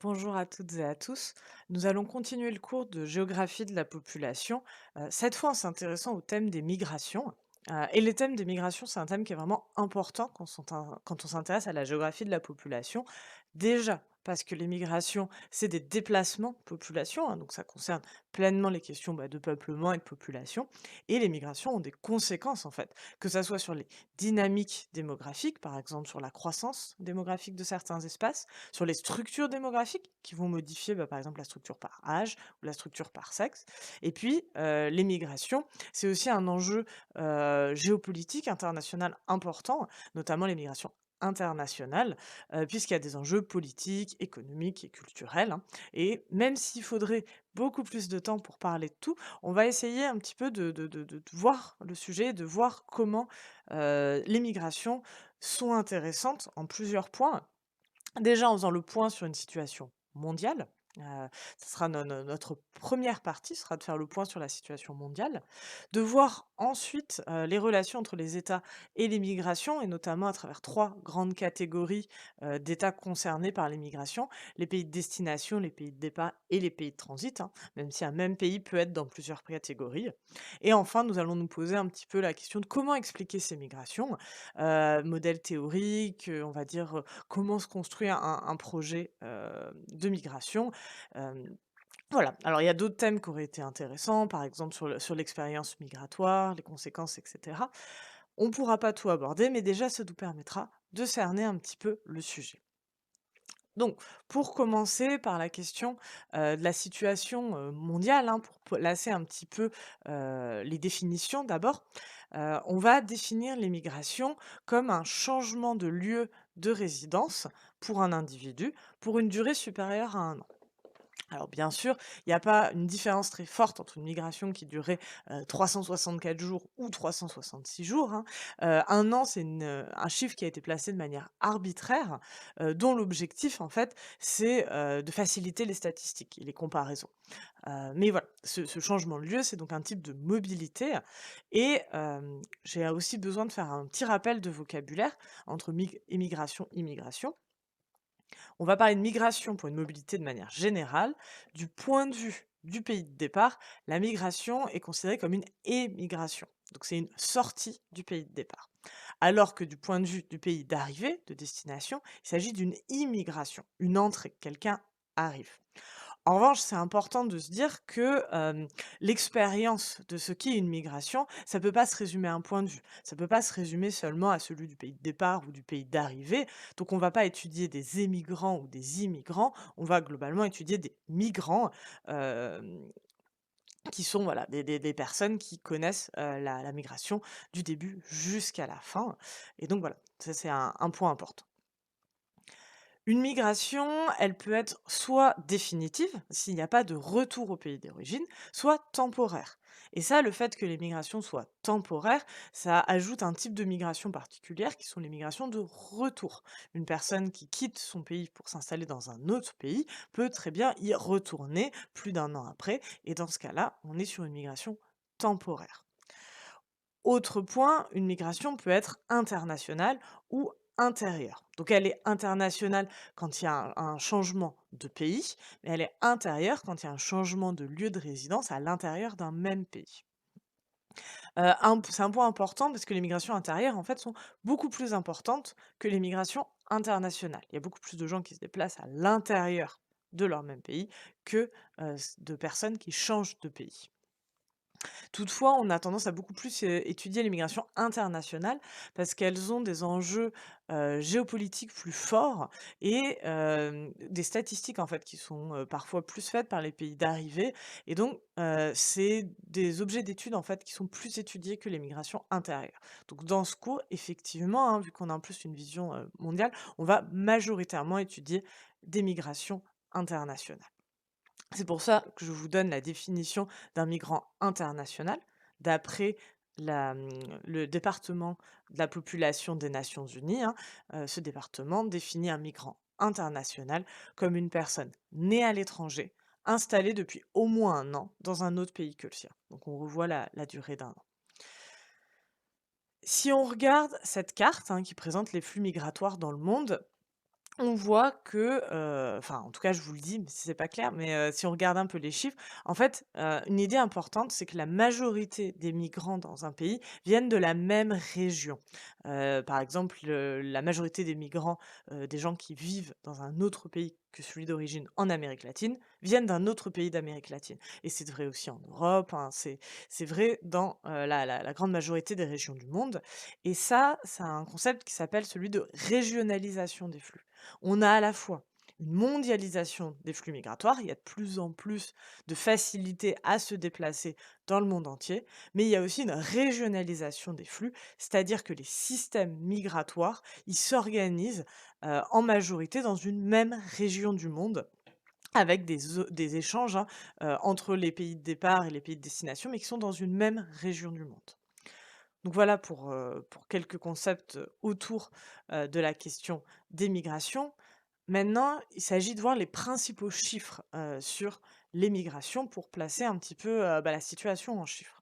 Bonjour à toutes et à tous. Nous allons continuer le cours de géographie de la population, cette fois en s'intéressant au thème des migrations. Et les thèmes des migrations, c'est un thème qui est vraiment important quand on s'intéresse à la géographie de la population. Déjà, parce que les migrations, c'est des déplacements de population, hein, donc ça concerne pleinement les questions de peuplement et de population. Et les migrations ont des conséquences, en fait, que ça soit sur les dynamiques démographiques, par exemple sur la croissance démographique de certains espaces, sur les structures démographiques qui vont modifier, par exemple, la structure par âge ou la structure par sexe. Et puis, les migrations, c'est aussi un enjeu géopolitique international important, notamment les migrations internationales, puisqu'il y a des enjeux politiques, économiques et culturels, hein. Et même s'il faudrait beaucoup plus de temps pour parler de tout, on va essayer un petit peu de voir le sujet, de voir comment les migrations sont intéressantes en plusieurs points. Déjà, en faisant le point sur une situation mondiale, ce sera notre première partie, sera de faire le point sur la situation mondiale, de voir ensuite, les relations entre les États et les migrations et notamment à travers 3 grandes catégories, d'États concernés par les migrations. Les pays de destination, les pays de départ et les pays de transit, hein, même si un même pays peut être dans plusieurs catégories. Et enfin, nous allons nous poser un petit peu la question de comment expliquer ces migrations, modèle théorique, on va dire, comment se construit un projet, de migration, hem, voilà. Alors il y a d'autres thèmes qui auraient été intéressants, par exemple sur l'expérience migratoire, les conséquences et cetera. On ne pourra pas tout aborder, mais déjà ça nous permettra de cerner un petit peu le sujet. Donc, pour commencer par la question, de la situation, mondiale, hein, pour placer un petit peu, les définitions d'abord, on va définir les migrations comme un changement de lieu de résidence pour un individu, pour une durée supérieure à 1 an. Alors bien sûr, il n'y a pas une différence très forte entre une migration qui durait, 364 jours ou 366 jours, hein. 1 an, c'est un chiffre qui a été placé de manière arbitraire, dont l'objectif en fait, c'est, de faciliter les statistiques et les comparaisons. Mais voilà, ce changement de lieu, c'est donc un type de mobilité et j'ai aussi besoin de faire un petit rappel de vocabulaire entre émigration, immigration. On va parler de migration pour une mobilité de manière générale. Du point de vue du pays de départ, la migration est considérée comme une émigration. Donc c'est une sortie du pays de départ. Alors que du point de vue du pays d'arrivée, de destination, il s'agit d'une immigration, une entrée, quelqu'un arrive. En revanche, c'est important de se dire que, l'expérience de ce qu'est une migration, ça peut pas se résumer à un point de vue. Ça peut pas se résumer seulement à celui du pays de départ ou du pays d'arrivée. Donc on va pas étudier des émigrants ou des immigrants, on va globalement étudier des migrants, hem, qui sont voilà des personnes qui connaissent, la migration du début jusqu'à la fin et donc voilà, ça c'est un point important. Une migration, elle peut être soit définitive, s'il n'y a pas de retour au pays d'origine, soit temporaire. Et ça, le fait que les migrations soient temporaires, ça ajoute un type de migration particulière qui sont les migrations de retour. Une personne qui quitte son pays pour s'installer dans un autre pays peut très bien y retourner plus d'un an après. Et dans ce cas-là, on est sur une migration temporaire. Autre point, une migration peut être internationale ou intérieure. Donc elle est internationale quand il y a un changement de pays, mais elle est intérieure quand il y a un changement de lieu de résidence à l'intérieur d'un même pays. C'est un point important parce que les migrations intérieures, en fait, sont beaucoup plus importantes que les migrations internationales. Il y a beaucoup plus de gens qui se déplacent à l'intérieur de leur même pays que, de personnes qui changent de pays. Toutefois, on a tendance à beaucoup plus, étudier les migrations internationales parce qu'elles ont des enjeux, géopolitiques plus forts et des statistiques, en fait, qui sont, parfois plus faites par les pays d'arrivée et donc c'est des objets d'études, en fait, qui sont plus étudiés que les migrations intérieures. Donc dans ce cours, effectivement, hein, vu qu'on a en plus une vision, mondiale, on va majoritairement étudier des migrations internationales. C'est pour ça que je vous donne la définition d'un migrant international, d'après le département de la population des Nations unies, hein. Ce département définit un migrant international comme une personne née à l'étranger, installée depuis au moins 1 an dans un autre pays que le sien. Donc on revoit la durée d'1 an. Si on regarde cette carte, hein, qui présente les flux migratoires dans le monde, On voit que, enfin, en tout cas, je vous le dis, mais si c'est pas clair, mais si on regarde un peu les chiffres, en fait, une idée importante, c'est que la majorité des migrants dans un pays viennent de la même région. Par exemple, la majorité des migrants, des gens qui vivent dans un autre pays que celui d'origine en Amérique latine, viennent d'un autre pays d'Amérique latine et c'est vrai aussi en Europe, hein, c'est vrai dans, la grande majorité des régions du monde et ça a un concept qui s'appelle celui de régionalisation des flux. On a à la fois une mondialisation des flux migratoires, il y a de plus en plus de facilité à se déplacer dans le monde entier, mais il y a aussi une régionalisation des flux, c'est-à-dire que les systèmes migratoires, ils s'organisent en majorité dans une même région du monde, avec des échanges hein, entre les pays de départ et les pays de destination, mais qui sont dans une même région du monde. Donc voilà pour quelques concepts autour de la question des migrations. Maintenant, il s'agit de voir les principaux chiffres, sur les migrations pour placer un petit peu, la situation en chiffres.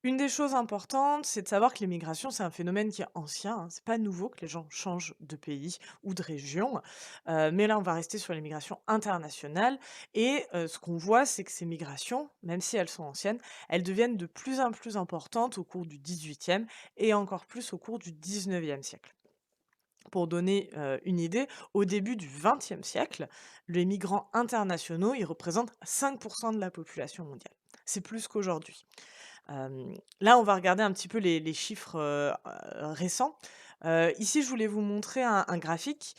Une des choses importantes, c'est de savoir que les migrations, c'est un phénomène qui est ancien, hein. C'est pas nouveau que les gens changent de pays ou de région, mais là, on va rester sur les migrations internationales et ce qu'on voit, c'est que ces migrations, même si elles sont anciennes, elles deviennent de plus en plus importantes au cours du 18e et encore plus au cours du 19e siècle. Pour donner, une idée, au début du 20e siècle, les migrants internationaux, ils représentent 5 de la population mondiale. C'est plus qu'aujourd'hui. Là, on va regarder un petit peu les chiffres, récents. Ici, je voulais vous montrer un graphique,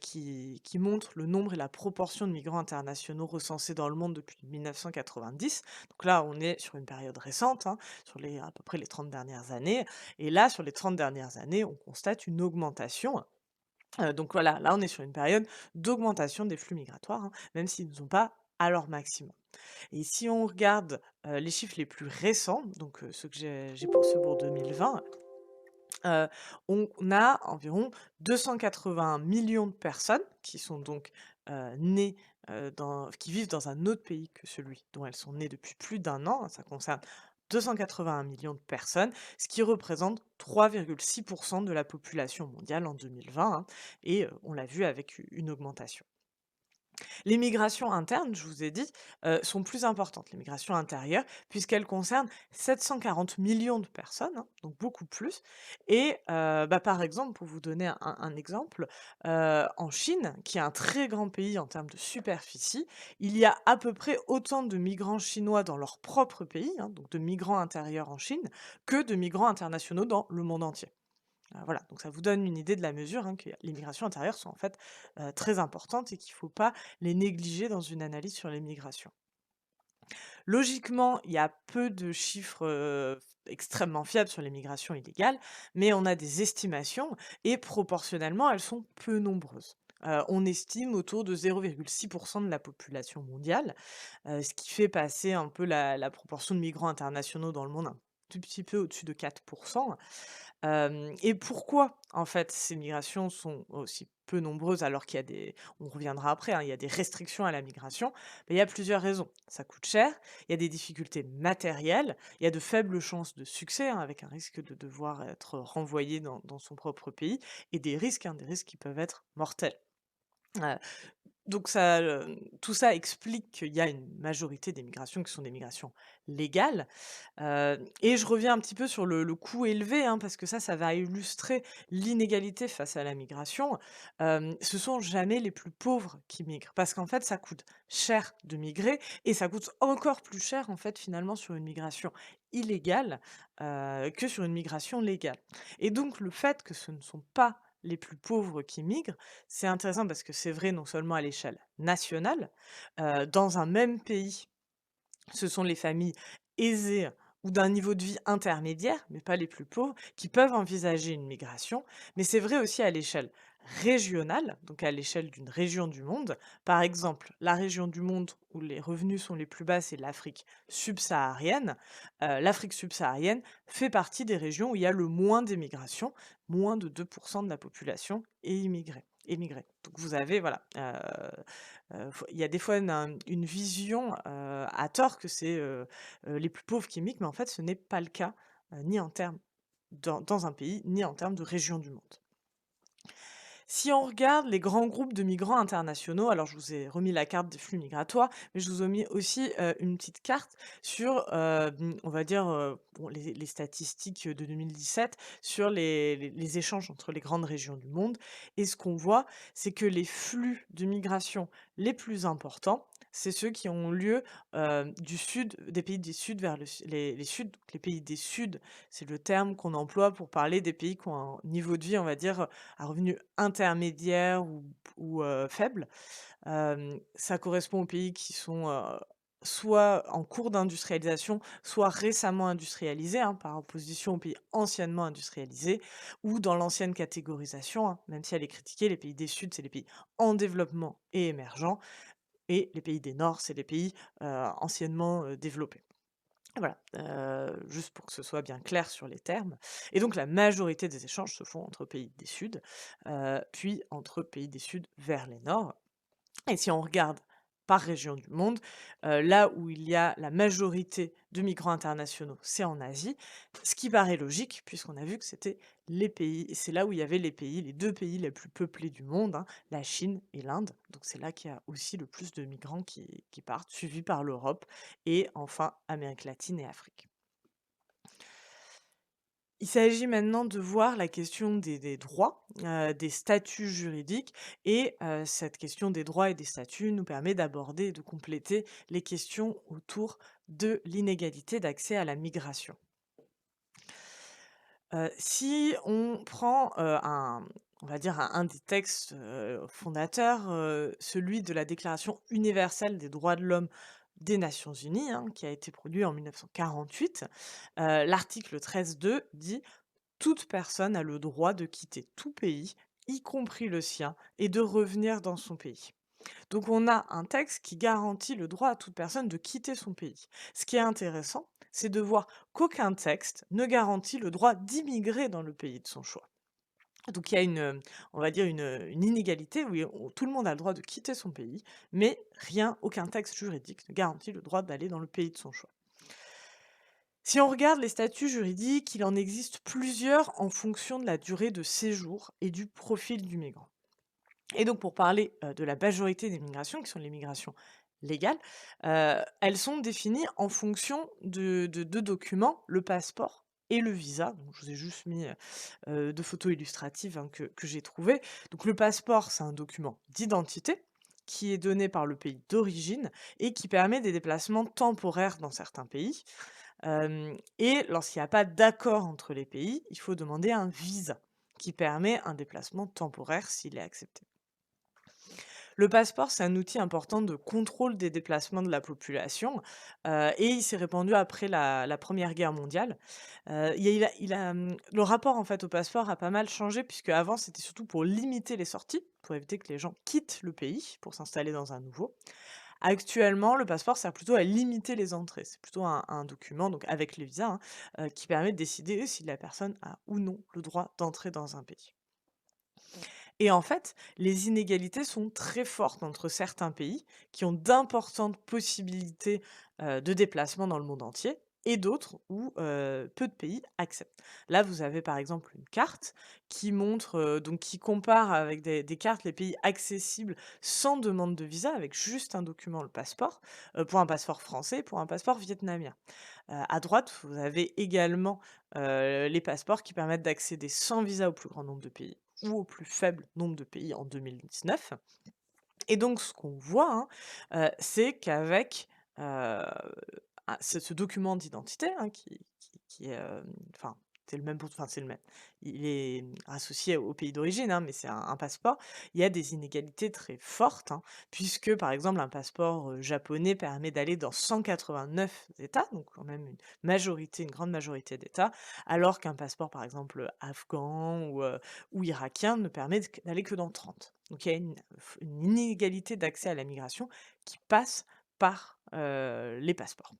qui montre le nombre et la proportion de migrants internationaux recensés dans le monde depuis 1990. Donc là, on est sur une période récente, hein, sur les à peu près les 30 dernières années et là, sur les 30 dernières années, on constate une augmentation. Donc voilà, là, on est sur une période d'augmentation des flux migratoires, hein, même s'ils ne sont pas à leur maximum. Et si on regarde, les chiffres les plus récents, donc ceux que ceux pour 2020, heu, on a environ 281 millions de personnes qui sont donc, nées, qui vivent dans un autre pays que celui dont elles sont nées depuis plus d'un an, hein. Ça concerne 281 millions de personnes, ce qui représente 3,6 de la population mondiale en 2020, hein et on l'a vu avec une augmentation. Les migrations internes, je vous ai dit, sont plus importantes, les migrations intérieures, puisqu'elles concernent 740 millions de personnes, hein, donc beaucoup plus et par exemple, pour vous donner un exemple, en Chine, qui est un très grand pays en termes de superficie, il y a à peu près autant de migrants chinois dans leur propre pays, hein, donc de migrants intérieurs en Chine, que de migrants internationaux dans le monde entier. Voilà, donc ça vous donne une idée de la mesure, hein, que les migrations intérieures sont en fait, très importantes et qu'il ne faut pas les négliger dans une analyse sur les migrations. Logiquement, il y a peu de chiffres, extrêmement fiables sur les migrations illégales, mais on a des estimations et proportionnellement, elles sont peu nombreuses. On estime autour de 0,6 de la population mondiale, ce qui fait passer un peu la proportion de migrants internationaux dans le monde un tout petit peu au-dessus de 4. Et pourquoi, en fait, ces migrations sont aussi peu nombreuses alors qu'il y a des on reviendra après, hein, il y a des restrictions à la migration? Il y a plusieurs raisons. Ça coûte cher, il y a des difficultés matérielles, il y a de faibles chances de succès, hein, avec un risque de devoir être renvoyé dans son propre pays et des risques qui peuvent être mortels. Heu donc ça, tout ça explique qu'il y a une majorité des migrations qui sont des migrations légales, et je reviens un petit peu sur le coût élevé, hein, parce que ça va illustrer l'inégalité face à la migration. Ce sont jamais les plus pauvres qui migrent, parce qu'en fait, ça coûte cher de migrer et ça coûte encore plus cher, en fait, finalement, sur une migration illégale, que sur une migration légale et donc le fait que ce ne sont pas les plus pauvres qui migrent, c'est intéressant parce que c'est vrai non seulement à l'échelle nationale, dans un même pays, ce sont les familles aisées ou d'un niveau de vie intermédiaire, mais pas les plus pauvres, qui peuvent envisager une migration. Mais c'est vrai aussi à l'échelle régionale, donc à l'échelle d'une région du monde. Par exemple, la région du monde où les revenus sont les plus bas, c'est l'Afrique subsaharienne. L'Afrique subsaharienne fait partie des régions où il y a le moins d'émigration, moins de 2 de la population est émigrée. Donc vous avez, voilà, faut il y a des fois une vision, à tort que c'est, les plus pauvres qui migrent, mais en fait ce n'est pas le cas, ni en termes dans un pays, ni en termes de région du monde. Si on regarde les grands groupes de migrants internationaux, alors je vous ai remis la carte des flux migratoires, mais je vous ai mis aussi, une petite carte sur, on va dire, bon les statistiques, de 2017 sur les échanges entre les grandes régions du monde et ce qu'on voit, c'est que les flux de migration les plus importants, c'est ceux qui ont lieu, du sud des pays du sud vers le su les sud les pays des sud, c'est le terme qu'on emploie pour parler des pays qui ont un niveau de vie, on va dire, à revenu intermédiaire ou faible. Ça correspond aux pays qui sont, soit en cours d'industrialisation, soit récemment industrialisés, hein, par opposition aux pays anciennement industrialisés ou dans l'ancienne catégorisation, hein, même si elle est critiquée, les pays des Sud, c'est les pays en développement et émergents et les pays des Nord, c'est les pays, anciennement, développés. Voilà, juste pour que ce soit bien clair sur les termes et donc la majorité des échanges se font entre pays des Sud, puis entre pays des Sud vers les Nord et si on regarde par région du monde, là où il y a la majorité de migrants internationaux, c'est en Asie. Ce qui paraît logique puisqu'on a vu que c'était les pays c'est là où il y avait les 2 pays les plus peuplés du monde, hein, la Chine et l'Inde. Donc c'est là qu'il y a aussi le plus de migrants qui partent, suivis par l'Europe et enfin Amérique latine et Afrique. Il s'agit maintenant de voir la question des droits, des statuts juridiques et cette question des droits et des statuts nous permet d'aborder et de compléter les questions autour de l'inégalité d'accès à la migration. Si on prend, on va dire un des textes, fondateurs, celui de la Déclaration universelle des droits de l'homme des Nations unies, hein, qui a été produit en 1948, l'article 13.2 dit: toute personne a le droit de quitter tout pays, y compris le sien, et de revenir dans son pays. Donc on a un texte qui garantit le droit à toute personne de quitter son pays. Ce qui est intéressant, c'est de voir qu'aucun texte ne garantit le droit d'immigrer dans le pays de son choix. Donc il y a on va dire une inégalité où tout le monde a le droit de quitter son pays, mais aucun texte juridique ne garantit le droit d'aller dans le pays de son choix. Si on regarde les statuts juridiques, il en existe plusieurs en fonction de la durée de séjour et du profil du migrant. Et donc pour parler, de la majorité des migrations, qui sont les migrations légales, elles sont définies en fonction de 2 documents, le passeport et le visa. Donc je vous ai juste mis, 2 photos illustratives, hein, que j'ai trouvées. Donc le passeport, c'est un document d'identité qui est donné par le pays d'origine et qui permet des déplacements temporaires dans certains pays. Et lorsqu'il n'y a pas d'accord entre les pays, il faut demander un visa qui permet un déplacement temporaire s'il est accepté. Le passeport, c'est un outil important de contrôle des déplacements de la population, et il s'est répandu après la 1 guerre mondiale. Le rapport, en fait, au passeport a pas mal changé puisque avant c'était surtout pour limiter les sorties, pour éviter que les gens quittent le pays pour s'installer dans un nouveau. Actuellement, le passeport sert plutôt à limiter les entrées. C'est plutôt un document, donc avec les visas, hein, qui permet de décider si la personne a ou non le droit d'entrer dans un pays. Et en fait, les inégalités sont très fortes entre certains pays qui ont d'importantes possibilités, de déplacement dans le monde entier et d'autres où, peu de pays acceptent. Là, vous avez par exemple une carte qui montre, donc qui compare avec des cartes les pays accessibles sans demande de visa, avec juste un document, le passeport, pour un passeport français, pour un passeport vietnamien. À droite, vous avez également, les passeports qui permettent d'accéder sans visa au plus grand nombre de pays ou au plus faible nombre de pays en 2019 et donc ce qu'on voit, hein, c'est qu'avec, ce document d'identité, hein, qui est, enfin, c'est le même pour enfin, c'est le même. Il est, associé au pays d'origine, hein, mais c'est un passeport. Il y a des inégalités très fortes, hein, puisque, par exemple, un passeport, japonais permet d'aller dans 189 États, donc quand même une grande majorité d'États, alors qu'un passeport, par exemple, afghan ou irakien ne permet d'aller que dans 30. Donc il y a une inégalité d'accès à la migration qui passe par, les passeports.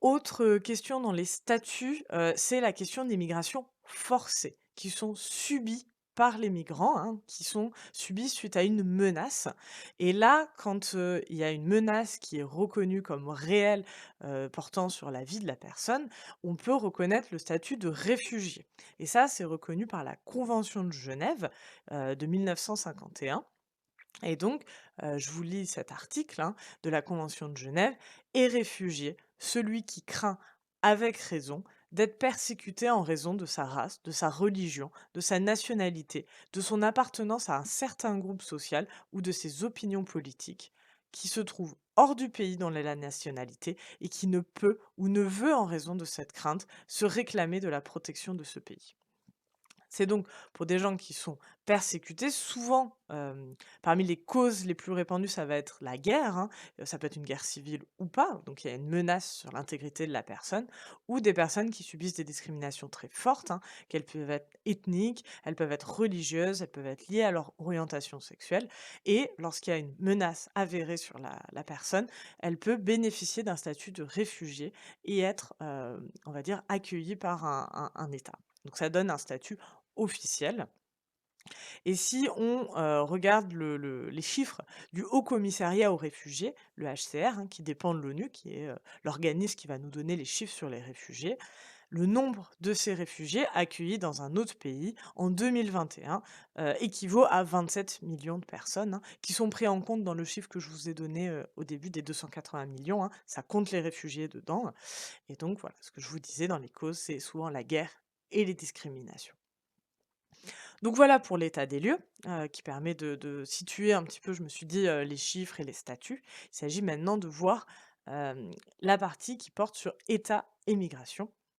Autre question dans les statuts, c'est la question des migrations forcées, qui sont subies par les migrants, hein, qui sont subis suite à une menace. Et là, quand, il y a une menace qui est reconnue comme réelle, portant sur la vie de la personne, on peut reconnaître le statut de réfugié. Et ça, c'est reconnu par la Convention de Genève, de 1951. Et donc, je vous lis cet article, hein, de la Convention de Genève: «Est réfugié celui qui craint, avec raison, d'être persécuté en raison de sa race, de sa religion, de sa nationalité, de son appartenance à un certain groupe social ou de ses opinions politiques, qui se trouve hors du pays dont est la nationalité et qui ne peut ou ne veut, en raison de cette crainte, se réclamer de la protection de ce pays». C'est donc pour des gens qui sont persécutés, souvent, parmi les causes les plus répandues, ça va être la guerre, hein, ça peut être une guerre civile ou pas, donc il y a une menace sur l'intégrité de la personne, ou des personnes qui subissent des discriminations très fortes, hein, qu'elles peuvent être ethniques, elles peuvent être religieuses, elles peuvent être liées à leur orientation sexuelle, et lorsqu'il y a une menace avérée sur la personne, elle peut bénéficier d'un statut de réfugié et être, on va dire, accueillie par un État. Donc ça donne un statut officiel. Et si on, regarde les chiffres du Haut Commissariat aux réfugiés, le HCR, hein, qui dépend de l'ONU, qui est, l'organisme qui va nous donner les chiffres sur les réfugiés, le nombre de ces réfugiés accueillis dans un autre pays en 2021, équivaut à 27 millions de personnes, hein, qui sont pris en compte dans le chiffre que je vous ai donné, au début des 280 millions, hein. Ça compte les réfugiés dedans, et donc voilà, ce que je vous disais dans les causes, c'est souvent la guerre et les discriminations. Donc voilà pour l'état des lieux, qui permet de situer un petit peu, je me suis dit, les chiffres et les statuts. Il s'agit maintenant de voir, la partie qui porte sur État et migration.